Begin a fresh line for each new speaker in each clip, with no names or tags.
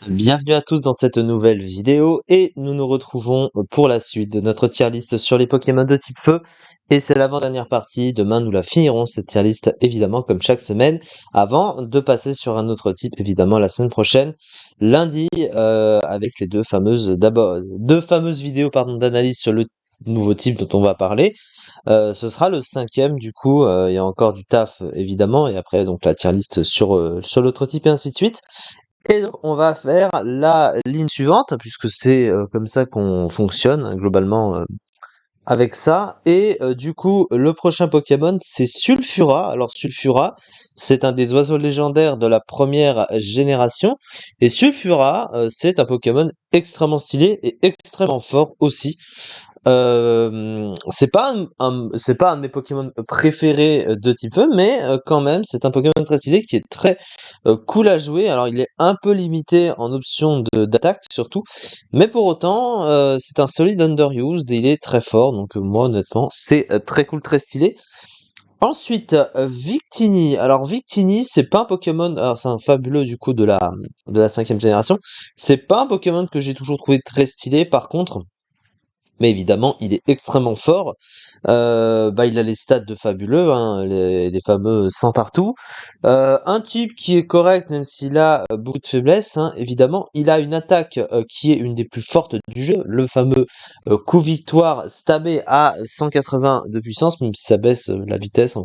Bienvenue à tous dans cette nouvelle vidéo et nous nous retrouvons pour la suite de notre tier list sur les Pokémon de type feu et c'est l'avant-dernière partie. Demain nous la finirons cette tier list évidemment comme chaque semaine avant de passer sur un autre type évidemment la semaine prochaine lundi avec les deux fameuses vidéos d'analyse sur le nouveau type dont on va parler. Ce sera le cinquième du coup, il y a encore du taf évidemment et après donc la tier list sur l'autre type et ainsi de suite. Et donc, on va faire la ligne suivante, puisque c'est comme ça qu'on fonctionne hein, globalement avec ça. Et du coup, le prochain Pokémon, c'est Sulfura. Alors, Sulfura, c'est un des oiseaux légendaires de la première génération. Et Sulfura, c'est un Pokémon extrêmement stylé et extrêmement fort aussi. C'est pas un de mes Pokémon préférés de type feu, mais quand même, c'est un Pokémon très stylé qui est très cool à jouer. Alors, il est un peu limité en option d'attaque surtout, mais pour autant, c'est un solide underused et il est très fort. Donc, moi, honnêtement, c'est très cool, très stylé. Ensuite, Victini. Alors, Victini, c'est pas un Pokémon. Alors, c'est un fabuleux du coup de la cinquième génération. C'est pas un Pokémon que j'ai toujours trouvé très stylé. Par contre. Mais évidemment, il est extrêmement fort. Il a les stats de fabuleux, hein, les fameux 100 partout. Un type qui est correct, même s'il a beaucoup de faiblesses, hein, évidemment. Il a une attaque qui est une des plus fortes du jeu, le fameux coup victoire stabé à 180 de puissance, même si ça baisse la vitesse en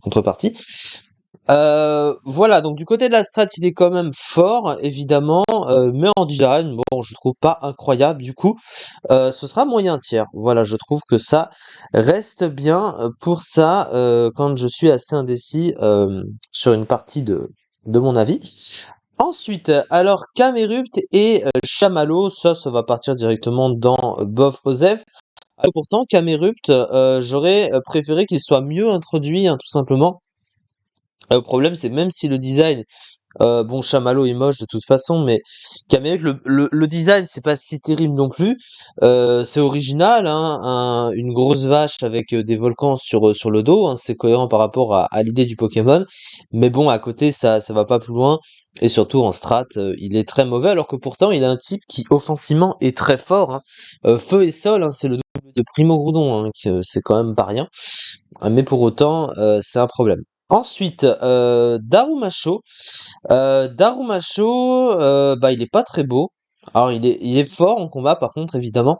contrepartie. Voilà, donc du côté de la strat, il est quand même fort, évidemment, mais en design, bon, je trouve pas incroyable, du coup, ce sera moyen tiers. Voilà, je trouve que ça reste bien pour ça, quand je suis assez indécis sur une partie de mon avis. Ensuite, alors Camerupt et Chamallow, ça va partir directement dans Bof Osef. Pourtant, Camerupt, j'aurais préféré qu'il soit mieux introduit, hein, tout simplement. Le problème, c'est même si le design, bon, Chamallow est moche de toute façon, mais Camelot, le design, c'est pas si terrible non plus. C'est original, hein, une grosse vache avec des volcans sur le dos, hein, c'est cohérent par rapport à l'idée du Pokémon. Mais bon, à côté, ça va pas plus loin. Et surtout en strat, il est très mauvais, alors que pourtant, il a un type qui offensivement est très fort. Hein. Feu et sol, hein, c'est le double de Primo Groudon, hein, c'est quand même pas rien. Mais pour autant, c'est un problème. Ensuite, Darumasho. Darumasho, il est pas très beau. Alors il est fort en combat par contre évidemment.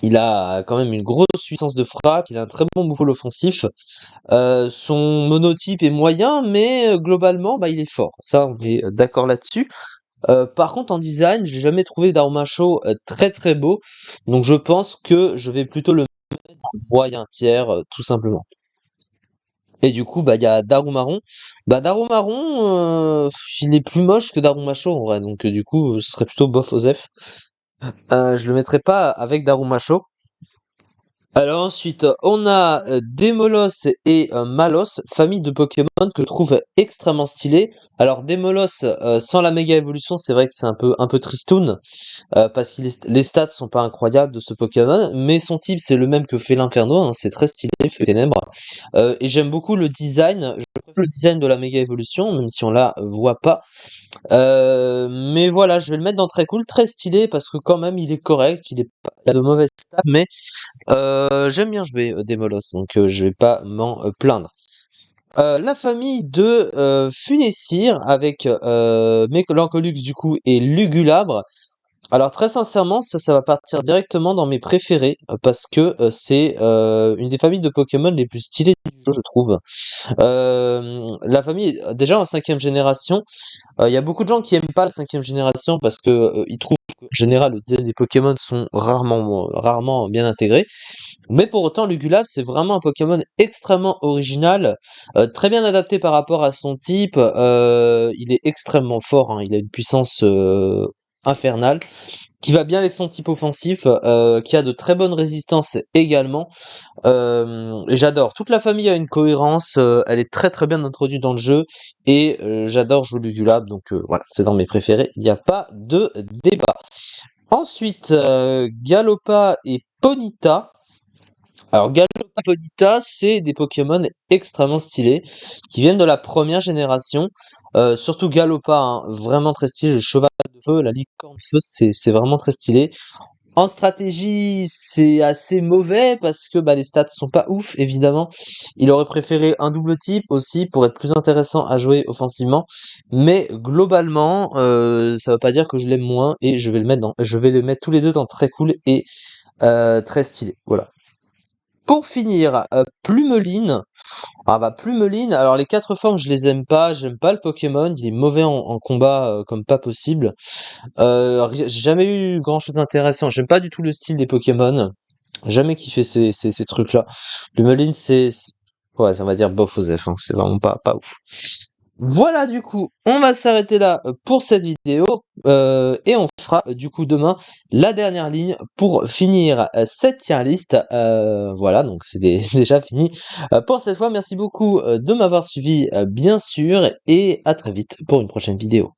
Il a quand même une grosse puissance de frappe, il a un très bon bouffole offensif. Son monotype est moyen, mais globalement, il est fort. Ça, on est d'accord là-dessus. Par contre, en design, j'ai jamais trouvé Darumasho très très beau. Donc je pense que je vais plutôt le mettre en moyen tiers, tout simplement. Et du coup, il y a Darumaron. Darumaron, il est plus moche que Darumasho en vrai, donc du coup, ce serait plutôt bof Osef. Je le mettrais pas avec Darumasho. Alors ensuite, on a Démolos et Malos, famille de Pokémon que je trouve extrêmement stylée. Alors Démolos, sans la méga évolution, c'est vrai que c'est un peu tristoun, parce que les stats sont pas incroyables de ce Pokémon, mais son type c'est le même que Félinferno, hein, c'est très stylé, Feu Ténèbres. Et j'aime beaucoup le design, je préfère le design de la méga évolution, même si on la voit pas. Mais voilà, je vais le mettre dans très cool, très stylé, parce que quand même il est correct, il a de mauvaises stats, mais j'aime bien jouer Démolos, donc je vais pas m'en plaindre. La famille de Funessir avec Mélancholux du coup et Lugulabre. Alors très sincèrement, ça va partir directement dans mes préférés parce que c'est une des familles de Pokémon les plus stylées du jeu, je trouve. La famille, déjà en cinquième génération, il y a beaucoup de gens qui aiment pas la cinquième génération parce que ils trouvent qu'en général le design des Pokémon sont rarement bien intégrés. Mais pour autant, Lugulab, c'est vraiment un Pokémon extrêmement original, très bien adapté par rapport à son type. Il est extrêmement fort, hein, il a une puissance infernale, qui va bien avec son type offensif, qui a de très bonnes résistances également. Et j'adore. Toute la famille a une cohérence, elle est très très bien introduite dans le jeu, et j'adore jouer Lugulab, donc voilà, c'est dans mes préférés, il n'y a pas de débat. Ensuite, Galopa et Ponyta. Alors Galopa Bonita, c'est des Pokémon extrêmement stylés, qui viennent de la première génération. Surtout Galopa, hein, vraiment très stylé. Le cheval de feu, la licorne de feu, c'est vraiment très stylé. En stratégie, c'est assez mauvais parce que bah, les stats sont pas ouf, évidemment. Il aurait préféré un double type aussi pour être plus intéressant à jouer offensivement. Mais globalement, ça veut pas dire que je l'aime moins et je vais les mettre tous les deux dans très cool et très stylé. Voilà. Pour finir, Plumeline. Ah bah Plumeline, alors les 4 formes je les aime pas, j'aime pas le Pokémon, il est mauvais en combat comme pas possible. J'ai jamais eu grand chose d'intéressant, j'aime pas du tout le style des Pokémon, jamais kiffé ces trucs-là. Plumeline ouais, ça va dire bof aux F, hein, c'est vraiment pas ouf. Voilà, du coup, on va s'arrêter là pour cette vidéo et on fera du coup demain la dernière ligne pour finir cette tier list. Voilà, donc c'est déjà fini pour cette fois. Merci beaucoup de m'avoir suivi, bien sûr, et à très vite pour une prochaine vidéo.